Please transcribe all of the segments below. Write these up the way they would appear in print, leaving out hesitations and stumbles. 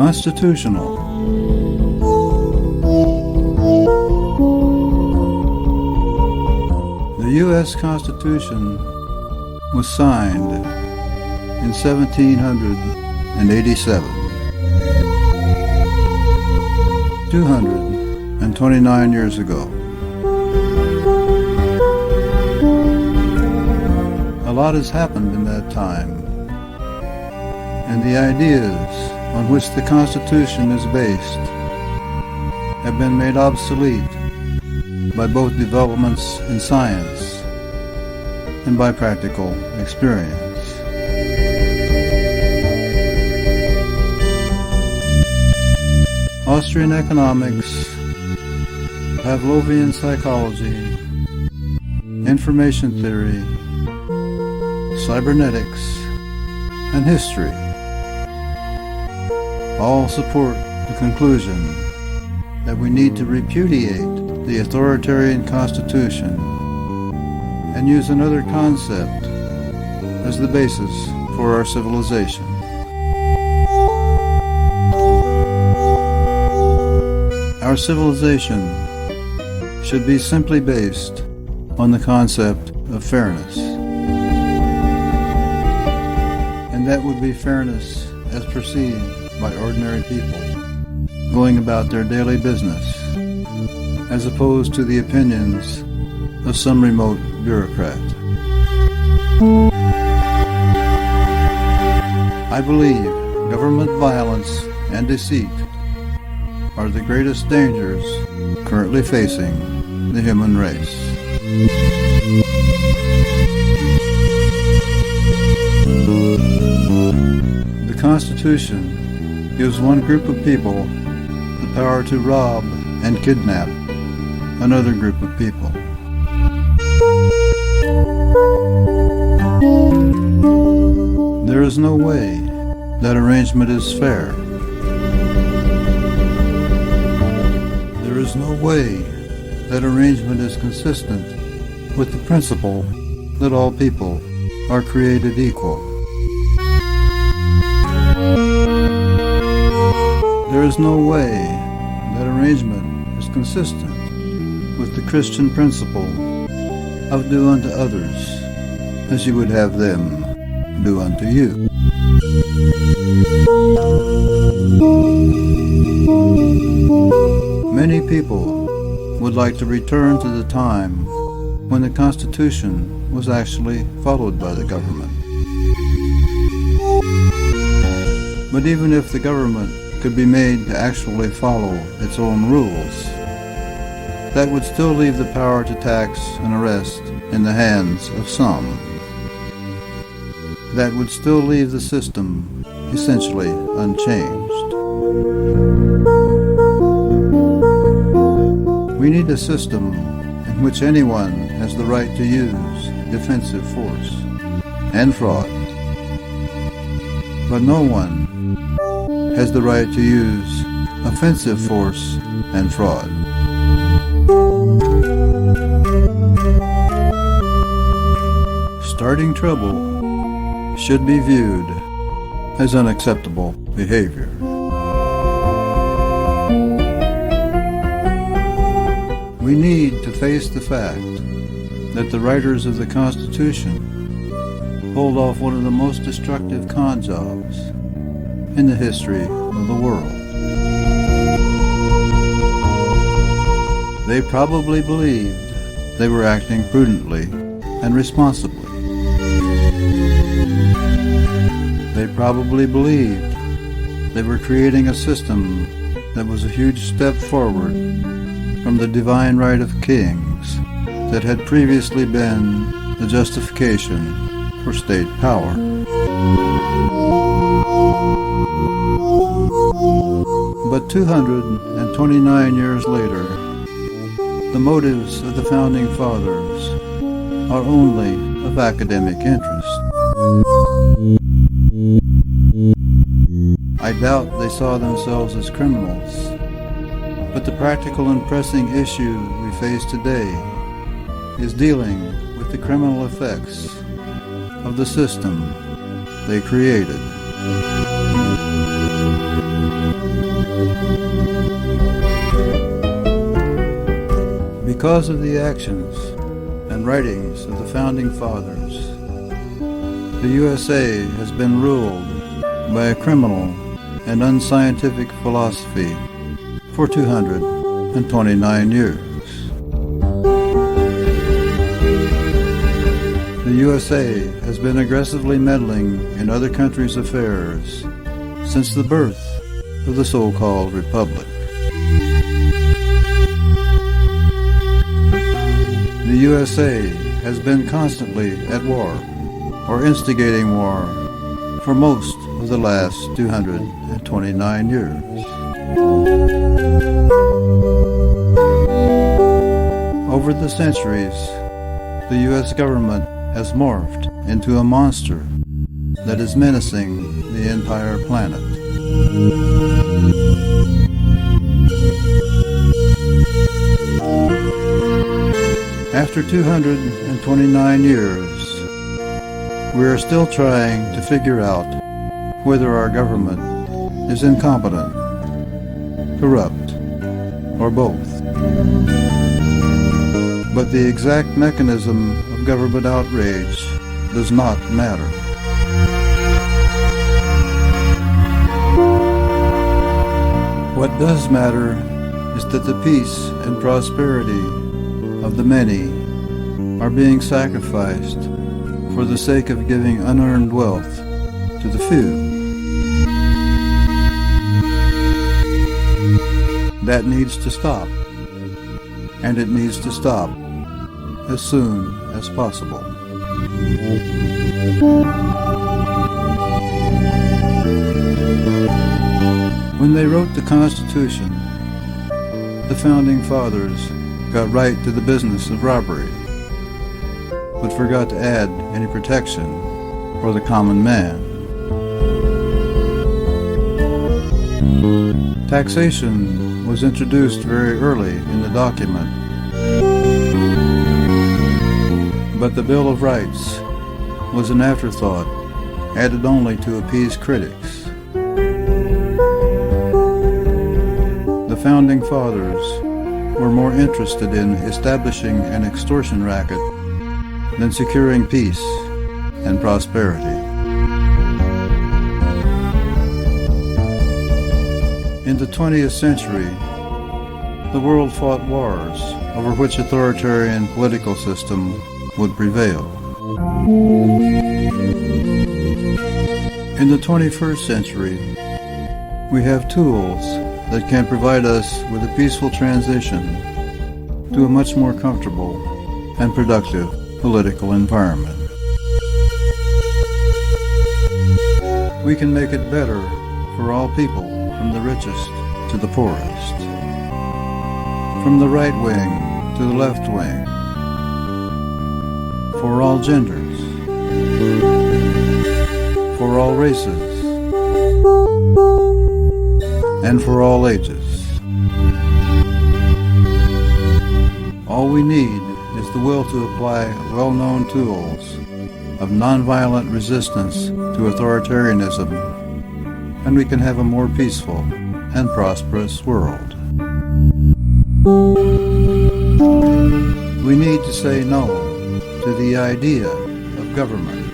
Constitutional. The U.S. Constitution was signed in 1787. 229 years ago. A lot has happened in that time, and the ideas on which the Constitution is based have been made obsolete by both developments in science and by practical experience. Austrian economics, Pavlovian psychology, information theory, cybernetics, and history all support the conclusion that we need to repudiate the authoritarian constitution and use another concept as the basis for our civilization. Our civilization should be simply based on the concept of fairness. And that would be fairness as perceived by ordinary people going about their daily business, as opposed to the opinions of some remote bureaucrat. I believe government violence and deceit are the greatest dangers currently facing the human race. The Constitution gives one group of people the power to rob and kidnap another group of people. There is no way that arrangement is fair. There is no way that arrangement is consistent with the principle that all people are created equal. There is no way that arrangement is consistent with the Christian principle of do unto others as you would have them do unto you. Many people would like to return to the time when the Constitution was actually followed by the government. But even if the government could be made to actually follow its own rules, that would still leave the power to tax and arrest in the hands of some. That would still leave the system essentially unchanged. We need a system in which anyone has the right to use defensive force and fraud, but no one has the right to use offensive force and fraud. Starting trouble should be viewed as unacceptable behavior. We need to face the fact that the writers of the Constitution pulled off one of the most destructive con jobs in the history of the world. They probably believed they were acting prudently and responsibly. They probably believed they were creating a system that was a huge step forward from the divine right of kings that had previously been the justification for state power. But 229 years later, the motives of the Founding Fathers are only of academic interest. I doubt they saw themselves as criminals, but the practical and pressing issue we face today is dealing with the criminal effects of the system they created. Because of the actions and writings of the Founding Fathers, the USA has been ruled by a criminal and unscientific philosophy for 229 years. The USA has been aggressively meddling in other countries' affairs since the birth of the so-called Republic. The USA has been constantly at war or instigating war for most of the last 229 years. Over the centuries, the U.S. government has morphed into a monster that is menacing the entire planet. After 229 years, we are still trying to figure out whether our government is incompetent, corrupt, or both. But the exact mechanism of government outrage does not matter. What does matter is that the peace and prosperity of the many are being sacrificed for the sake of giving unearned wealth to the few. That needs to stop, and it needs to stop as soon as possible. When they wrote the Constitution, the Founding Fathers got right to the business of robbery, but forgot to add any protection for the common man. Taxation was introduced very early in the document, but the Bill of Rights was an afterthought, added only to appease critics. The Founding Fathers were more interested in establishing an extortion racket than securing peace and prosperity. In the 20th century, the world fought wars over which authoritarian political system would prevail. In the 21st century, we have tools that can provide us with a peaceful transition to a much more comfortable and productive political environment. We can make it better for all people, from the richest to the poorest, from the right wing to the left wing, for all genders, for all races, and for all ages. All we need is the will to apply well-known tools of nonviolent resistance to authoritarianism, and we can have a more peaceful and prosperous world. We need to say no to the idea of government,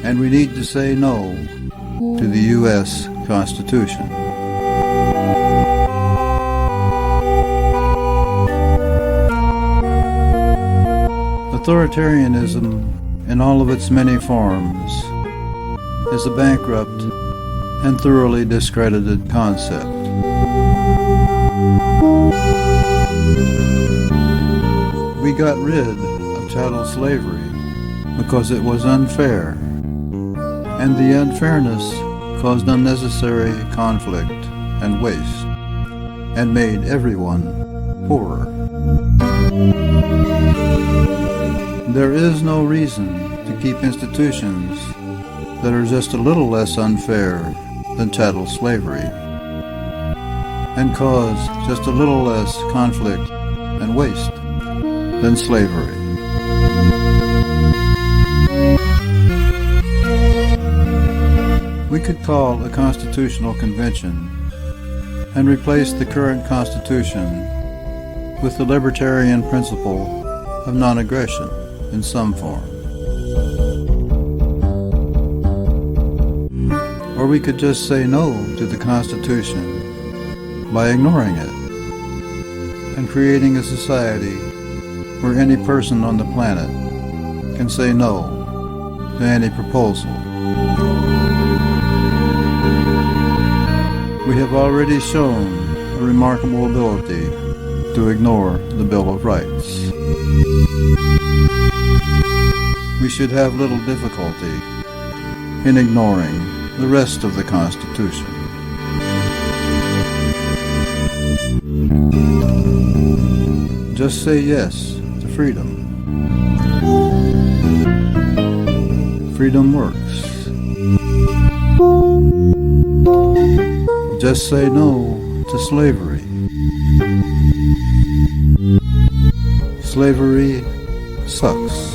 and we need to say no to the U.S. Constitution. Authoritarianism, in all of its many forms, is a bankrupt and thoroughly discredited concept. We got rid of chattel slavery because it was unfair, and the unfairness caused unnecessary conflict and waste, and made everyone poorer. There is no reason to keep institutions that are just a little less unfair than chattel slavery, and cause just a little less conflict and waste than slavery. We could call a constitutional convention and replace the current Constitution with the libertarian principle of non-aggression in some form. Or we could just say no to the Constitution by ignoring it and creating a society where any person on the planet can say no to any proposal. We have already shown a remarkable ability to ignore the Bill of Rights. We should have little difficulty in ignoring the rest of the Constitution. Just say yes to freedom. Freedom works. Just say no to slavery. Slavery sucks.